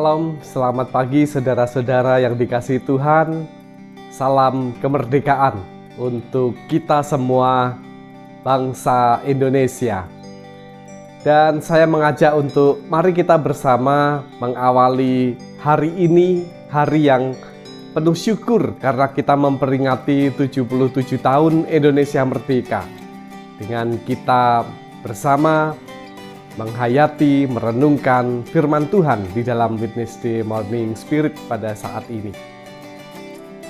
Shalom, selamat pagi saudara-saudara yang dikasihi Tuhan. Salam kemerdekaan untuk kita semua bangsa Indonesia. Dan saya mengajak untuk mari kita bersama mengawali hari ini, hari yang penuh syukur karena kita memperingati 77 tahun Indonesia Merdeka. Dengan kita bersama menghayati, merenungkan firman Tuhan di dalam Witness Day Morning Spirit pada saat ini.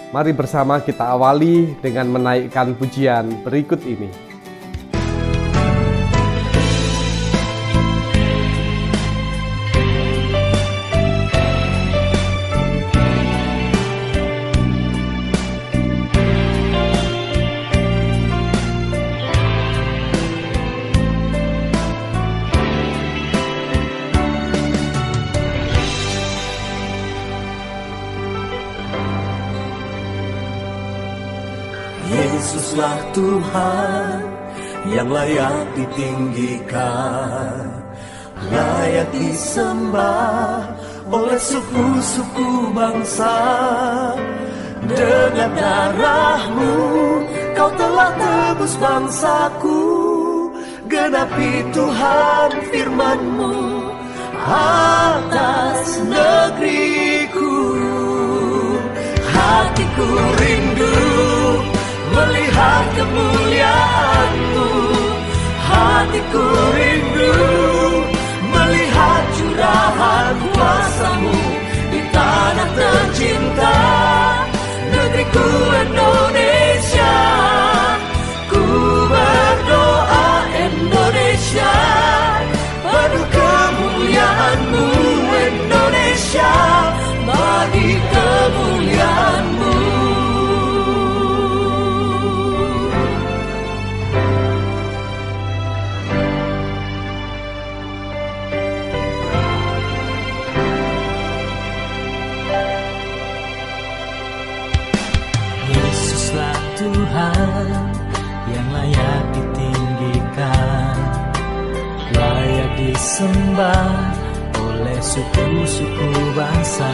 Mari bersama kita awali dengan menaikkan pujian berikut ini. Yesuslah Tuhan yang layak ditinggikan, layak disembah oleh suku-suku bangsa. Dengan darah-Mu Kau telah tebus bangsaku, genapi Tuhan firman-Mu atas negeriku. Hatiku rindu melihat kemuliaan-Mu, hatiku rindu melihat curahan kuasa-Mu di tanah tercinta, negeriku Indonesia. Ku berdoa Indonesia, penuh kemuliaan-Mu Indonesia, bagi kemuliaan-Mu. Tuhan yang layak ditinggikan, layak disembah oleh suku-suku bangsa.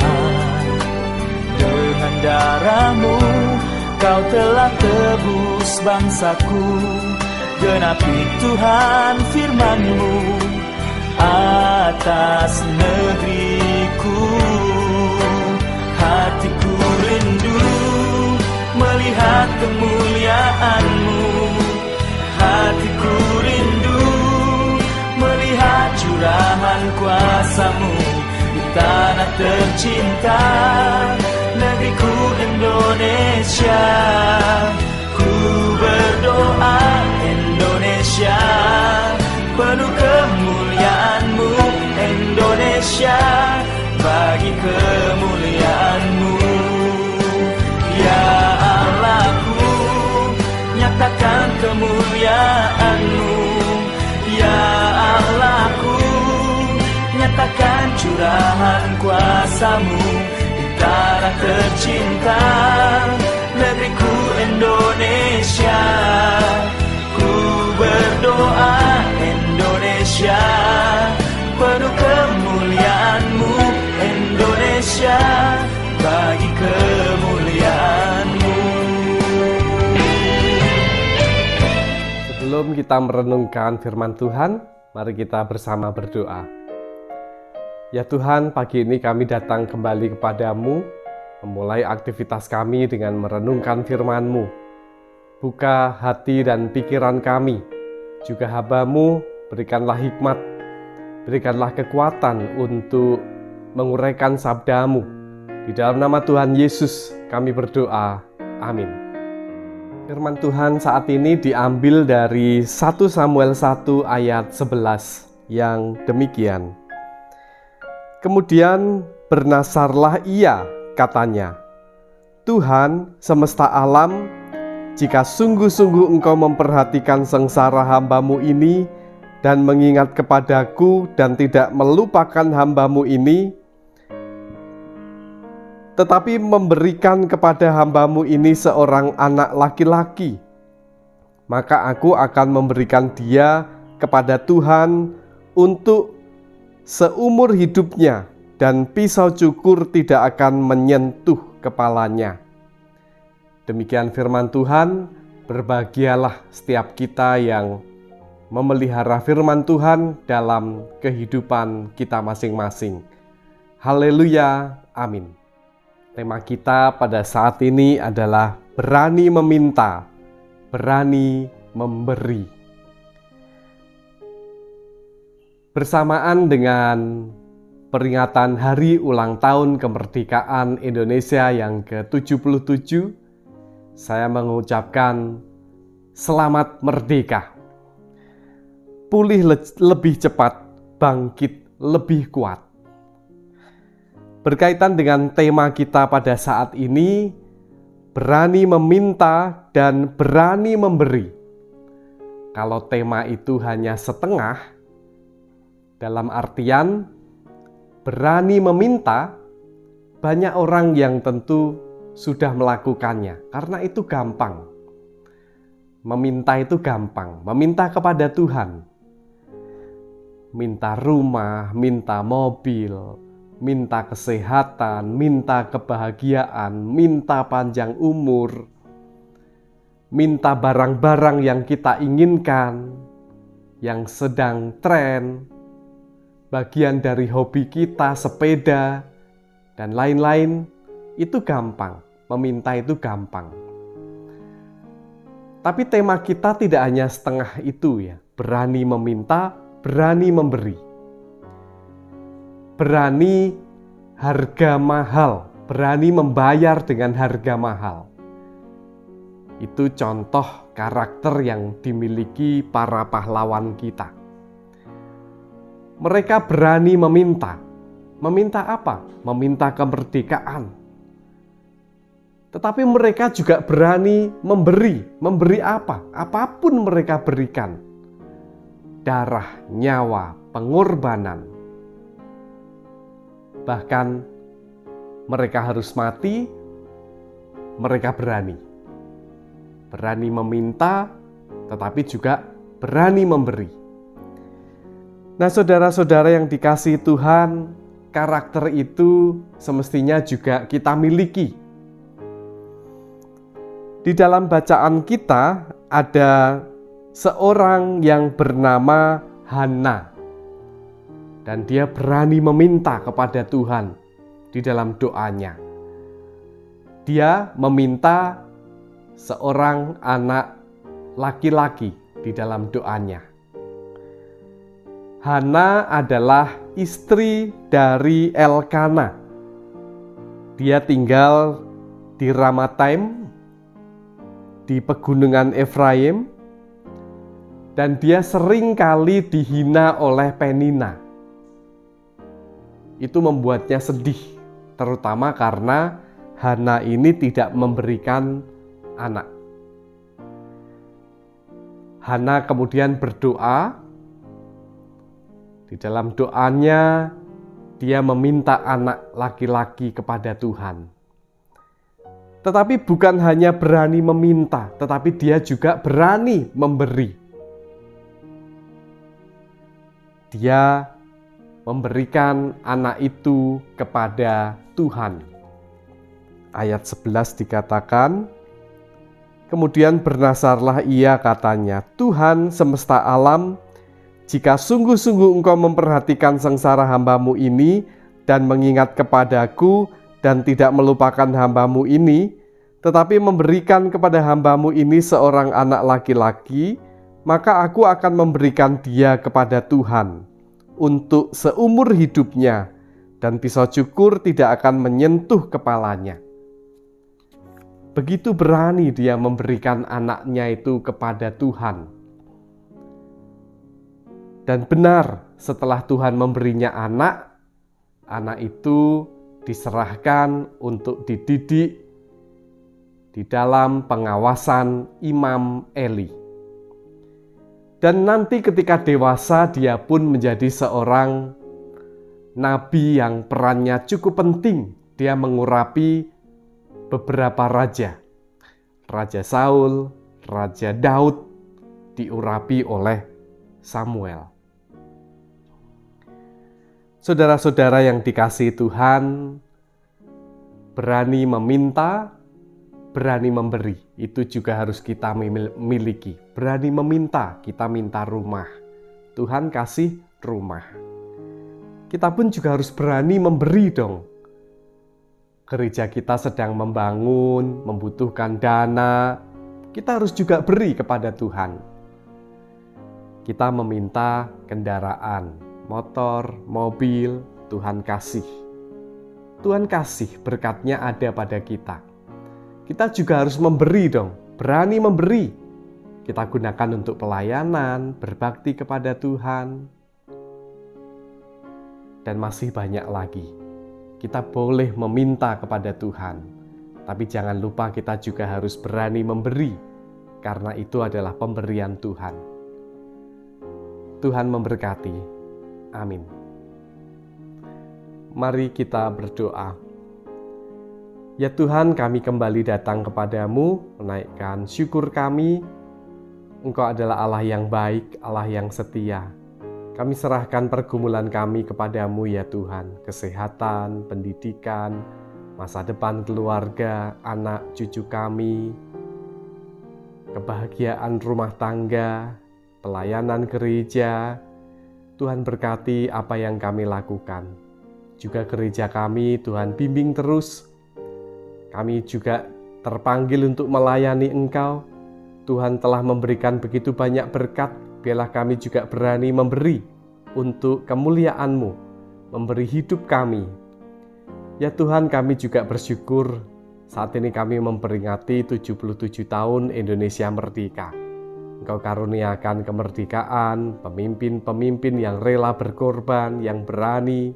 Dengan darah-Mu Kau telah tebus bangsaku, genapi Tuhan firman-Mu atas negeriku. Hatiku rindu melihat kemuliaan-Mu, hatiku rindu melihat curahan kuasa-Mu di tanah tercinta, negeriku Indonesia. Ku berdoa Indonesia, penuh kemuliaan-Mu Indonesia, bagi kemuliaan-Mu. Ya Allahku, nyatakan kemuliaan-Mu. Ya Allahku, nyatakan curahan kuasa-Mu di tanah tercinta, negeriku Indonesia. Ku berdoa Indonesia, penuh kemuliaan-Mu Indonesia, bagi kemuliaan-Mu. Sebelum kita merenungkan firman Tuhan, mari kita bersama berdoa. Ya Tuhan, pagi ini kami datang kembali kepadamu, memulai aktivitas kami dengan merenungkan firman-Mu. Buka hati dan pikiran kami, juga hamba-Mu, berikanlah hikmat, berikanlah kekuatan untuk menguraikan sabda-Mu. Di dalam nama Tuhan Yesus kami berdoa, amin. Firman Tuhan saat ini diambil dari 1 Samuel 1 ayat 11 yang demikian. Kemudian bernasarlah ia, katanya, Tuhan semesta alam, jika sungguh-sungguh Engkau memperhatikan sengsara hamba-Mu ini dan mengingat kepadaku dan tidak melupakan hamba-Mu ini, tetapi memberikan kepada hamba-Mu ini seorang anak laki-laki, maka aku akan memberikan dia kepada Tuhan untuk seumur hidupnya dan pisau cukur tidak akan menyentuh kepalanya. Demikian firman Tuhan. Berbahagialah setiap kita yang memelihara firman Tuhan dalam kehidupan kita masing-masing. Haleluya, amin. Tema kita pada saat ini adalah berani meminta, berani memberi. Bersamaan dengan peringatan Hari Ulang Tahun Kemerdekaan Indonesia yang ke-77, saya mengucapkan selamat merdeka. Pulih lebih cepat, bangkit lebih kuat. Berkaitan dengan tema kita pada saat ini, berani meminta dan berani memberi. Kalau tema itu hanya setengah, dalam artian berani meminta, banyak orang yang tentu sudah melakukannya, karena itu gampang. Meminta itu gampang, meminta kepada Tuhan. Minta rumah, minta mobil, minta kesehatan, minta kebahagiaan, minta panjang umur, minta barang-barang yang kita inginkan, yang sedang tren, bagian dari hobi kita, sepeda, dan lain-lain, itu gampang. Meminta itu gampang. Tapi tema kita tidak hanya setengah itu ya. Berani meminta, berani memberi. Berani harga mahal, berani membayar dengan harga mahal. Itu contoh karakter yang dimiliki para pahlawan kita. Mereka berani meminta. Meminta apa? Meminta kemerdekaan. Tetapi mereka juga berani memberi. Memberi apa? Apapun mereka berikan. Darah, nyawa, pengorbanan. Bahkan mereka harus mati, mereka berani. Berani meminta, tetapi juga berani memberi. Nah, saudara-saudara yang dikasihi Tuhan, karakter itu semestinya juga kita miliki. Di dalam bacaan kita ada seorang yang bernama Hana. Dan dia berani meminta kepada Tuhan di dalam doanya. Dia meminta seorang anak laki-laki di dalam doanya. Hana adalah istri dari Elkana. Dia tinggal di Ramataim, di pegunungan Efraim, dan dia sering kali dihina oleh Penina. Itu membuatnya sedih, terutama karena Hana ini tidak memberikan anak. Hana kemudian berdoa. Di dalam doanya, dia meminta anak laki-laki kepada Tuhan. Tetapi bukan hanya berani meminta, tetapi dia juga berani memberi. Dia memberikan anak itu kepada Tuhan. Ayat 11 dikatakan, kemudian bernasarlah ia katanya, Tuhan semesta alam, jika sungguh-sungguh engkau memperhatikan sengsara hamba-Mu ini dan mengingat kepadaku dan tidak melupakan hamba-Mu ini, tetapi memberikan kepada hamba-Mu ini seorang anak laki-laki, maka aku akan memberikan dia kepada Tuhan untuk seumur hidupnya, dan pisau cukur tidak akan menyentuh kepalanya. Begitu berani dia memberikan anaknya itu kepada Tuhan. Dan benar, setelah Tuhan memberinya anak itu diserahkan untuk dididik di dalam pengawasan Imam Eli. Dan nanti ketika dewasa dia pun menjadi seorang nabi yang perannya cukup penting. Dia mengurapi beberapa raja. Raja Saul, Raja Daud diurapi oleh Samuel. Saudara-saudara yang dikasihi Tuhan, berani meminta, berani memberi, itu juga harus kita miliki. Berani meminta, kita minta rumah. Tuhan kasih rumah. Kita pun juga harus berani memberi dong. Gereja kita sedang membangun, membutuhkan dana. Kita harus juga beri kepada Tuhan. Kita meminta kendaraan, motor, mobil, Tuhan kasih. Tuhan kasih, berkatnya ada pada kita. Kita juga harus memberi dong, berani memberi. Kita gunakan untuk pelayanan, berbakti kepada Tuhan. Dan masih banyak lagi. Kita boleh meminta kepada Tuhan. Tapi jangan lupa kita juga harus berani memberi. Karena itu adalah pemberian Tuhan. Tuhan memberkati. Amin. Mari kita berdoa. Ya Tuhan, kami kembali datang kepadamu, menaikkan syukur kami. Engkau adalah Allah yang baik, Allah yang setia. Kami serahkan pergumulan kami kepadamu ya Tuhan. Kesehatan, pendidikan, masa depan keluarga, anak cucu kami, kebahagiaan rumah tangga, pelayanan gereja. Tuhan berkati apa yang kami lakukan. Juga gereja kami, Tuhan bimbing terus. Kami juga terpanggil untuk melayani Engkau. Tuhan telah memberikan begitu banyak berkat, biarlah kami juga berani memberi untuk kemuliaan-Mu, memberi hidup kami. Ya Tuhan, kami juga bersyukur saat ini kami memperingati 77 tahun Indonesia Merdeka. Engkau karuniakan kemerdekaan, pemimpin-pemimpin yang rela berkorban, yang berani.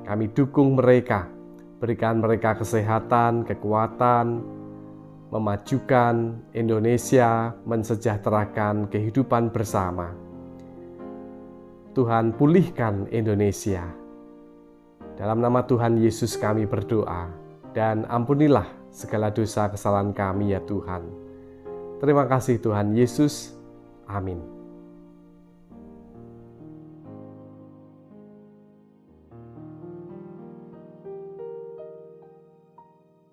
Kami dukung mereka. Berikan mereka kesehatan, kekuatan, memajukan Indonesia, mensejahterakan kehidupan bersama. Tuhan, pulihkan Indonesia. Dalam nama Tuhan Yesus kami berdoa, dan ampunilah segala dosa kesalahan kami ya Tuhan. Terima kasih Tuhan Yesus. Amin.